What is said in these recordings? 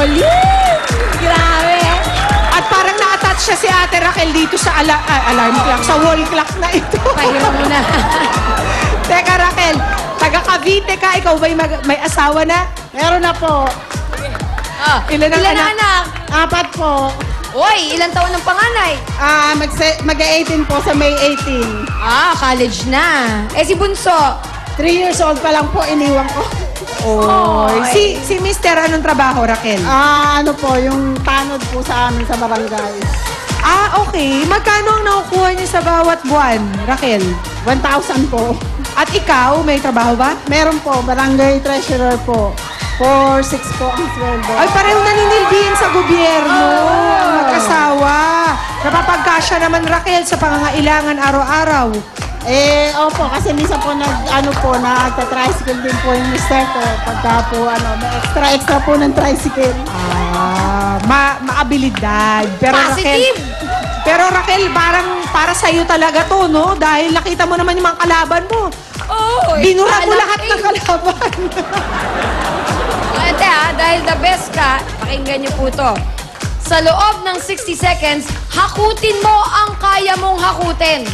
Galing! Grabe. At parang na-attach siya si Ate Raquel dito sa alarm clock, sa wall clock na ito. Pahiram mo na. Teka, Raquel, taga Cavite ka. Ikaw ba'y may asawa na? Meron na po. Ilan ang anak? 4 po. Uy, ilang taon ng panganay? Mag-18 po sa May 18. College na. Eh, si Bunso? 3 years old pa lang po, iniwan ko. Si Mister, anong trabaho, Raquel? Ano po, yung tanod po sa amin sa barangay. Okay. Magkano ang nakukuha niya sa bawat buwan, Raquel? 1,000 po. At ikaw, may trabaho ba? Meron po, barangay treasurer po. 4,600 po ang sweldo. Ay, pareho naninilbihin sa gobyerno. Mag-asawa. Napapagkasya naman, Raquel, sa pangangailangan araw-araw. Opo, kasi minsan po nagta-tricycle din po yung mister ko. Pagka po, may extra po ng tricycle. Maabilidad. Positive! Raquel, parang para sa'yo talaga to, no? Dahil nakita mo naman yung mga kalaban mo. Binura mo lahat ng kalaban. Ate dahil the best ka, pakinggan niyo po to. Sa loob ng 60 seconds, hakutin mo ang kaya mong hakutin.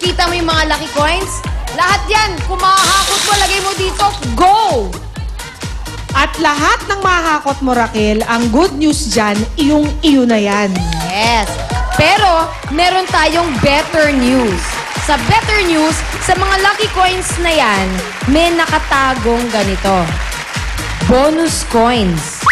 Kita mo yung mga lucky coins? Lahat yan, kung makahakot mo, lagay mo dito, go! At lahat ng mahakot mo, Raquel, ang good news dyan, iyong-iyo na yan. Yes. Pero, meron tayong better news. Sa better news, sa mga lucky coins na yan, may nakatagong ganito. Bonus coins.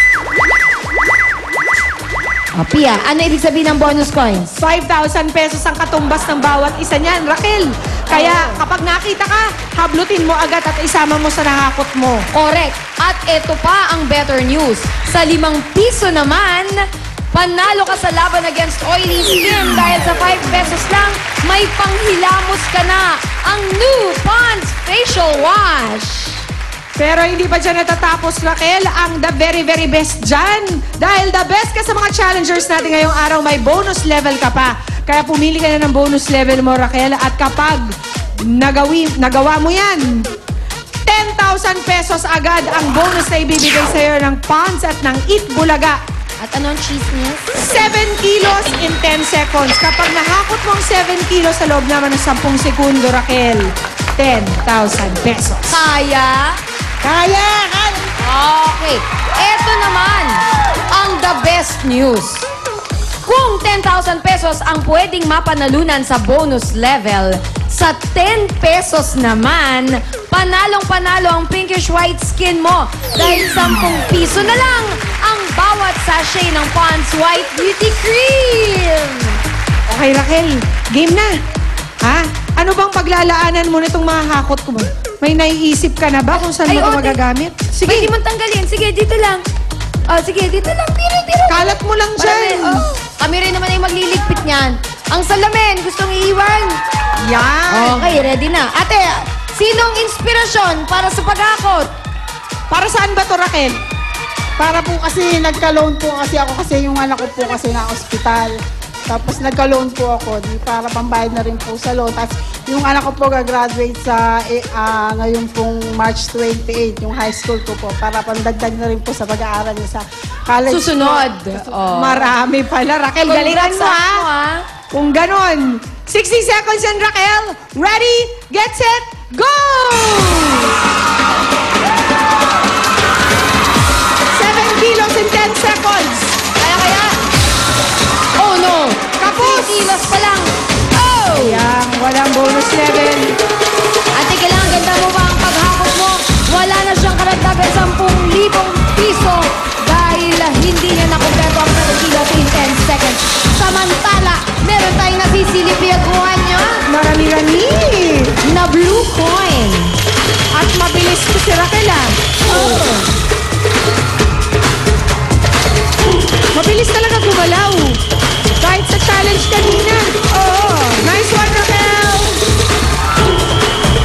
Pia, ano ibig sabihin ng bonus coins? 5,000 pesos ang katumbas ng bawat isa niyan, Raquel. Kaya kapag nakita ka, hablutin mo agad at isama mo sa nahakot mo. Correct. At ito pa ang better news. Sa 5 piso naman, panalo ka sa laban against oily skin dahil sa 5 pesos lang, may panghilamos ka na ang new Pond's Facial Wash. Pero hindi pa dyan natatapos, Raquel, ang the very, very best dyan. Dahil the best ka sa mga challengers natin ngayong araw, may bonus level ka pa. Kaya pumili ka na ng bonus level mo, Raquel. At kapag nagawa mo yan, 10,000 pesos agad ang bonus na ibibigay sa'yo ng Pond's at ng Eat Bulaga. At anong chismis? 7 kilos in 10 seconds. Kapag nahakot mong 7 kilos sa loob naman ng 10 segundo, Raquel, 10,000 pesos. Kaya? Kaya! Okay. Ito naman ang the best news. Kung 10,000 pesos ang pwedeng mapanalunan sa bonus level, sa 10 pesos naman, panalong-panalo ang pinkish white skin mo dahil 10 piso na lang ang bawat sachet ng Pond's White Beauty Cream. Okay, Raquel, game na. Ano bang paglalaanan mo nitong mga hakot ko ba? May naiisip ka na ba kung saan mo ito magagamit? Sige. Pwede mong tanggalin. Sige, dito lang. Sige, dito lang. Tiro. Kalat mo lang dyan. Kami rin naman ay magliligpit niyan. Ang salamin, gustong iiwan? Yan. Okay, ready na. Ate, sinong inspirasyon para sa paghakot? Para saan ba to, Raquel? Para po kasi nagka-loan po kasi yung anak ko po kasi na ospital. Tapos nagka-loan po ako, para pambayad na rin po sa loan. Tapos yung anak ko po gagraduate sa ngayon pong March 28, yung high school ko po, para pandagdag na rin po sa pag-aaral niya sa college. Susunod. Marami pala, Raquel. Galingan mo, ha? Kung ganon. 60 seconds yan, Raquel. Ready, get set, go! 7 kilos in 10 seconds. Kaya. Oh no! Kapos! 3 kilos pa lang. Ayan, walang bonus level. Ate, kailangan ganda mo ba ang paghakot mo? Wala na siyang karagdagan 10,000 piso dahil hindi niya nakumpleto ang 7 kilos in 10 seconds. Samantala, meron tayong nasisilip piyaguhan niya Marami-rami. na blue coin. At mabilis ko si Raquel, Mabilis talaga gumalaw. Kahit sa challenge kanina. Nice one, Raquel.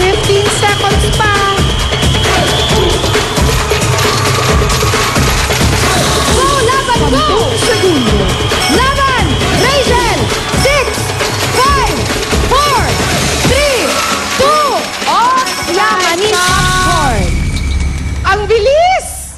15 seconds pa. Go, laban, go! Segundo. Laban! Rachel! 6, 5, 4, 3, 2, yaman ni popcorn. Ang bilis!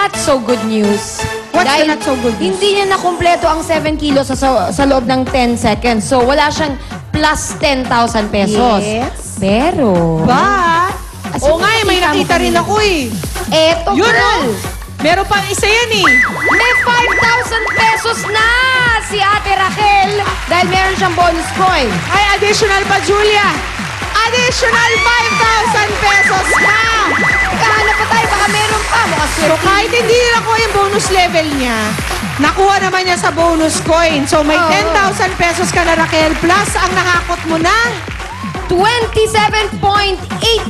not so good news. What's the Dahil not so good news? Hindi niya nakumpleto ang 7 kilos sa loob ng 10 seconds. So, wala siyang plus 10,000 pesos. Yes. Pero, But, oo nga may nakita rin ako eh. eto, Yun girl, oh. Meron pang isa yan eh. may 5,000 pesos na si Ate Raquel dahil meron siyang bonus coin. Ay, additional pa, Julia. Additional 5,000 pesos pa. Kahanap pa tayo, baka meron pa. Mukhang So, swerte. kahit hindi nakuha yung bonus level niya, nakuha naman niya sa bonus coin. So, may Oo. 10,000 pesos ka na, Raquel, plus ang nakakot mo na. 27.8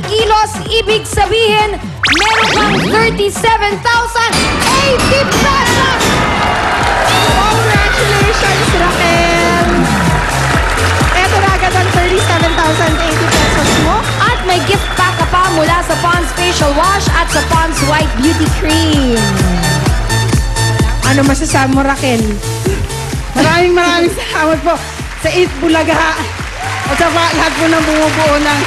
kilos. Ibig sabihin, meron kang 37,080 pesos! Congratulations, Raquel! Eto na agad ang 37,080 pesos mo. At may gift pack ka pa mula sa Pond's Facial Wash at sa Pond's White Beauty Cream. Ano masasabi mo, Raquel? Maraming salamat po sa Eat Bulaga at sa lahat po ng bumubuo ng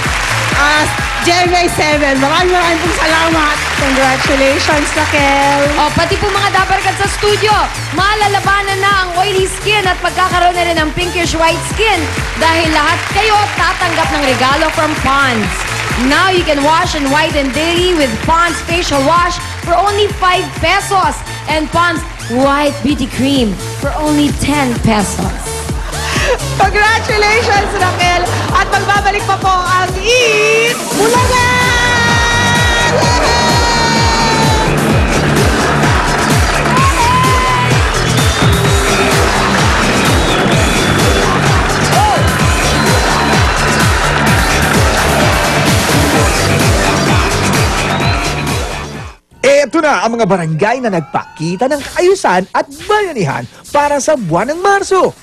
GMA7. Maraming pong salamat. Congratulations, Raquel! O, pati po mga dabarkad sa studio, malalabanan na ang oily skin at pagkakaroon na rin ng pinkish white skin dahil lahat kayo tatanggap ng regalo from Pond's. Now you can wash and whiten daily with Pond's Facial Wash for only 5 pesos and Pond's White Beauty Cream for only 10 pesos. Congratulations, Raquel! At magbabalik pa po ang Eat Bulaga! Ito na ang mga barangay na nagpakita ng kaayusan at bayanihan para sa buwan ng Marso.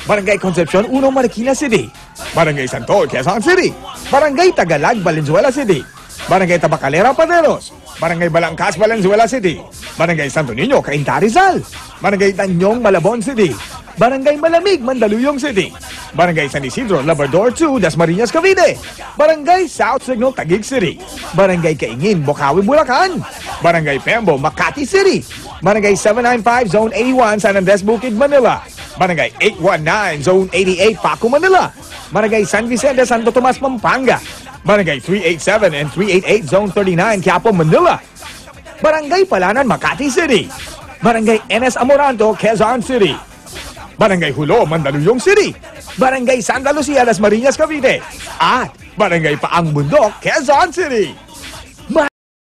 Barangay Concepcion, Unong Marikina City. Barangay Santo, Quezon City. Barangay Tagalag, Valenzuela City. Barangay Tabacalera, Paderos. Barangay Balangkas, Valenzuela City. Barangay Santo Niño, Cainta, Rizal. Barangay Tanyong, Malabon City. Barangay Malamig, Mandaluyong City. Barangay San Isidro, Labrador 2, Dasmariñas, Cavite. Barangay South Signal, Taguig City. Barangay Kaingin, Bocaue, Bulacan. Barangay Pembo, Makati City. Barangay 795, Zone 81, San Andres, Bukid, Manila. Barangay 819, Zone 88, Paco, Manila. Barangay San Vicente, Santo Tomas, Pampanga. Barangay 387 and 388, Zone 39, Quiapo, Manila. Barangay Palanan, Makati City. Barangay NS Amoranto, Quezon City. Barangay Hulo, Mandaluyong City. Barangay Santa Lucia, Dasmariñas, Cavite. At Barangay Paang Bundok, Quezon City.